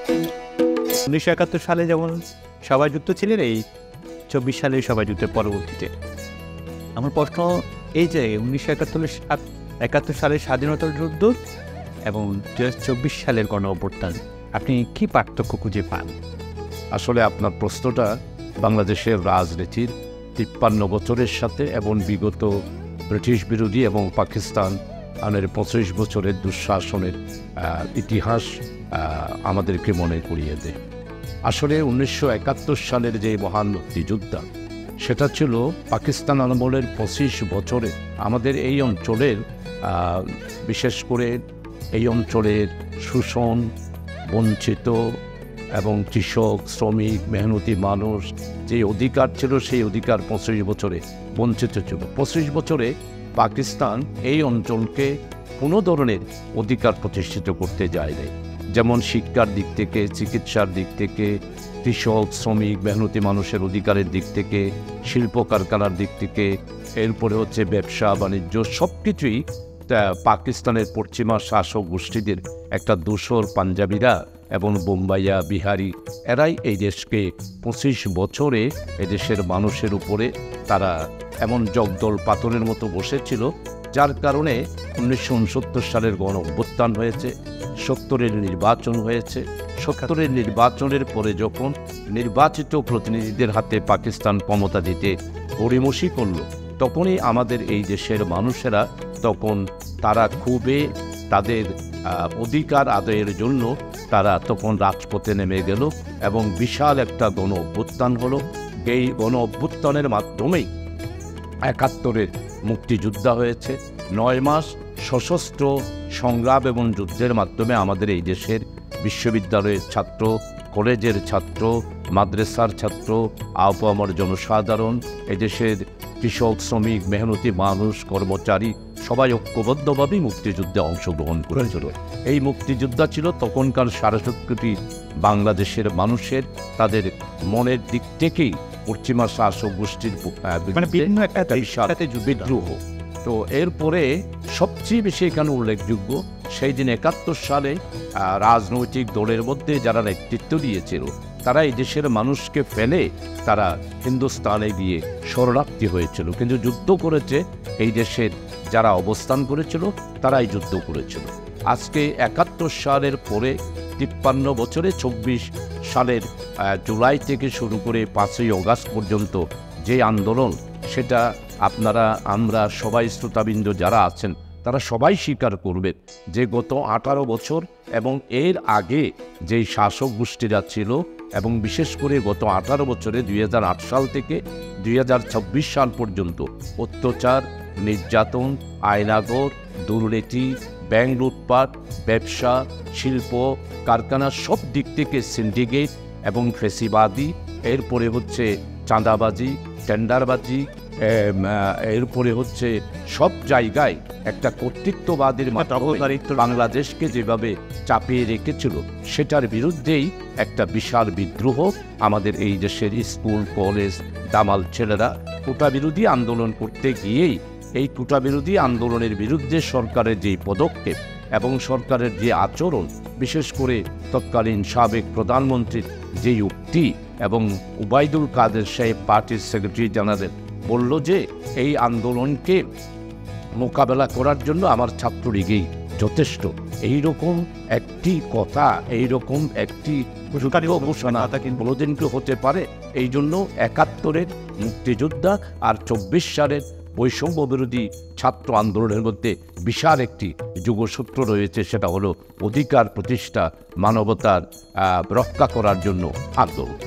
1971 সালে যেমন সবাই যুক্ত ছিলেন, এই 24 সালে সবাই যুক্ত পরবর্তীতে। আমার প্রশ্ন এই যে 1971 সালের স্বাধীনতার যুদ্ধ এবং 2024 সালের গণ অভ্যুত্থান, আপনি কি পার্থক্য খুঁজে পান? আসলে আপনার প্রশ্নটা বাংলাদেশের রাজনীতির 53 বছরের সাথে এবং বিগত ব্রিটিশ বিরোধী এবং পাকিস্তান 25 বছরের দুঃশাসনের ইতিহাস আমাদেরকে মনে করিয়ে দেয়। আসলে 1971 সালের যে মহান মুক্তিযোদ্ধা, সেটা ছিল পাকিস্তান আমলের 25 বছরে আমাদের এই অঞ্চলের, বিশেষ করে এই অঞ্চলের শোষণ, বঞ্চিত এবং কৃষক, শ্রমিক, মেহনতি মানুষ যে অধিকার ছিল, সেই অধিকার 25 বছরে বঞ্চিত ছিল। 25 বছরে পাকিস্তান এই অঞ্চলকে কোনো ধরনের অধিকার প্রতিষ্ঠিত করতে যায় নাই। যেমন শিক্ষার দিক থেকে, চিকিৎসার দিক থেকে, কৃষক, শ্রমিক, মেহনতি মানুষের অধিকারের দিক থেকে, শিল্প কারখানার দিক থেকে, এরপরে হচ্ছে ব্যবসা বাণিজ্য, সব কিছুই পাকিস্তানের পশ্চিমা শাসক গোষ্ঠীদের একটা দোসর পাঞ্জাবিরা এবং বোম্বাইয়া, বিহারি, এরাই এই দেশকে 25 বছরে এদেশের মানুষের উপরে তারা এমন জগদল পাথরের মতো বসেছিল, যার কারণে 1969 সালের গণ অভ্যুত্থান হয়েছে, 70-এর নির্বাচন হয়েছে। 70-এর নির্বাচনের পরে যখন নির্বাচিত প্রতিনিধিদের হাতে পাকিস্তান ক্ষমতা দিতে গড়িমসি করল, তখনই আমাদের এই দেশের মানুষেরা তখন তারা খুবই তাদের অধিকার আদায়ের জন্য তারা তখন রাজপথে নেমে গেল এবং বিশাল একটা গণ অভ্যুত্থান হলো। এই গণ অভ্যুত্থানের মাধ্যমেই 71-এর মুক্তিযুদ্ধ হয়েছে। 9 মাস সশস্ত্র সংগ্রাম এবং যুদ্ধের মাধ্যমে আমাদের এই দেশের বিশ্ববিদ্যালয়ের ছাত্র, কলেজের ছাত্র, মাদ্রাসার ছাত্র, আপামর জনসাধারণ, এদেশের কৃষক, শ্রমিক, মেহনতি মানুষ, কর্মচারী সবাই ঐক্যবদ্ধভাবেই মুক্তিযুদ্ধে অংশগ্রহণ করেছিল। এই মুক্তিযুদ্ধ ছিল তখনকার 70 কোটি বাংলাদেশের মানুষের তাদের মনের দিক থেকেই পশ্চিমা শাসক গোষ্ঠীর বিদ্রোহ। তো এরপরে সবচেয়ে বেশি এখানে উল্লেখযোগ্য, সেই দিন 71 সালে রাজনৈতিক দলের মধ্যে যারা নেতৃত্ব দিয়েছিল, তারা এই দেশের মানুষকে ফেলে তারা হিন্দুস্তানে গিয়ে শরণার্থী হয়েছিল। কিন্তু যুদ্ধ করেছে এই দেশের যারা অবস্থান করেছিল, তারাই যুদ্ধ করেছিল। আজকে 71 সালের পরে 53 বছরে 24 সালের জুলাই থেকে শুরু করে 5ই অগাস্ট পর্যন্ত যে আন্দোলন, সেটা আপনারা, আমরা সবাই, শ্রোতাবৃন্দ যারা আছেন, তারা সবাই স্বীকার করবেন যে গত 18 বছর এবং এর আগে যেই শাসক গোষ্ঠীরা ছিল, এবং বিশেষ করে গত 18 বছরে 2008 সাল থেকে 2026 সাল পর্যন্ত অত্যাচার, নির্যাতন, আয়নাগর, দুর্নীতি, ব্যাংক লুটপাট, ব্যবসা, শিল্প কারখানা সব দিক থেকে সিন্ডিকেট এবং ফেসিবাদী, এরপরে হচ্ছে চাঁদাবাজি, টেন্ডারবাজি, এরপরে হচ্ছে সব জায়গায় একটা কর্তৃত্ববাদের মাধ্যমে বাংলাদেশকে যেভাবে চাপিয়ে রেখেছিল, সেটার বিরুদ্ধেই একটা বিশাল বিদ্রোহ আমাদের এই দেশের স্কুল, কলেজ, দামাল ছেলেরা কোটা বিরোধী আন্দোলন করতে গিয়েই এই কোটা বিরোধী আন্দোলনের বিরুদ্ধে সরকারের যেই পদক্ষেপ এবং সরকারের যে আচরণ, বিশেষ করে তৎকালীন সাবেক প্রধানমন্ত্রীর যেই উক্তি এবং ওবায়দুল কাদের সাহেব পার্টির সেক্রেটারি জেনারেল বলল যে এই আন্দোলনকে মোকাবেলা করার জন্য আমার ছাত্রলীগই যথেষ্ট, এইরকম একটি কথা, এইরকম একটি ঘোষণা কোনোদিনকে হতে পারে? এই জন্য 71-এর মুক্তিযোদ্ধা আর 24 সালের বৈষম্য বিরোধী ছাত্র আন্দোলনের মধ্যে বিশাল একটি যুগসূত্র রয়েছে, সেটা হলো অধিকার প্রতিষ্ঠা, মানবতার রক্ষা করার জন্য আন্দোলন।